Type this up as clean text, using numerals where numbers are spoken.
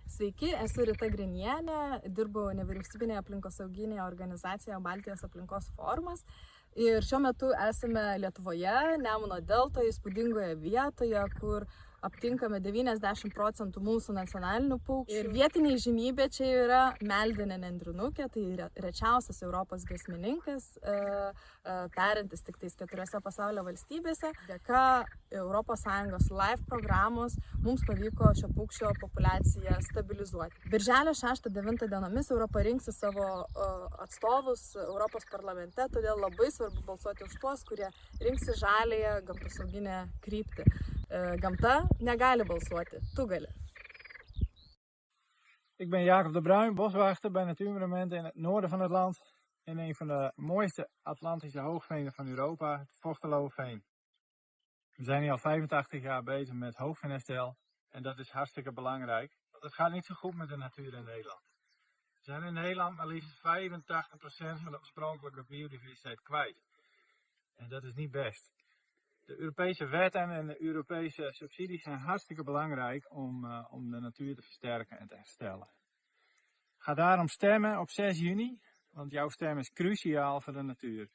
Sveiki, esu Rita Grinienė, dirbu nevyriausybinėje aplinkosauginėje organizacijoje Baltijos aplinkos forumas. Ir šiuo metu esame Lietuvoje, Nemuno deltoje, įspūdingoje vietoje, kur aptinkame 90% mūsų nacionalinių paukščių. Ir vietiniai žymybė čia yra meldinė nendrinukė, tai rečiausias Europos giesmininkas, perintis tik tais 4 pasaulio valstybėse. Dėka ES LIFE programos mums pavyko šio paukščio populiaciją stabilizuoti. Birželio 6-9 dienomis Europa rinksis savo atstovus Europos parlamente, todėl labai svarbu balsuoti už tuos, kurie rinksi žaliąją gamtosauginę kryptį. Gamta negali balsuoti, tu gali. Ik ben Jacob de Bruin, boswachter bij Natuurmonument in het noorden van het land. In een van de mooiste Atlantische hoogvenen van Europa, het Vochteloofveen. We zijn hier al 85 jaar bezig met hoogveenherstel en dat is hartstikke belangrijk. Want het gaat niet zo goed met de natuur in Nederland. We zijn in Nederland maar liefst 85% van de oorspronkelijke biodiversiteit kwijt. En dat is niet best. De Europese wetten en de Europese subsidies zijn hartstikke belangrijk om de natuur te versterken en te herstellen. Ga daarom stemmen op 6 juni, want jouw stem is cruciaal voor de natuur.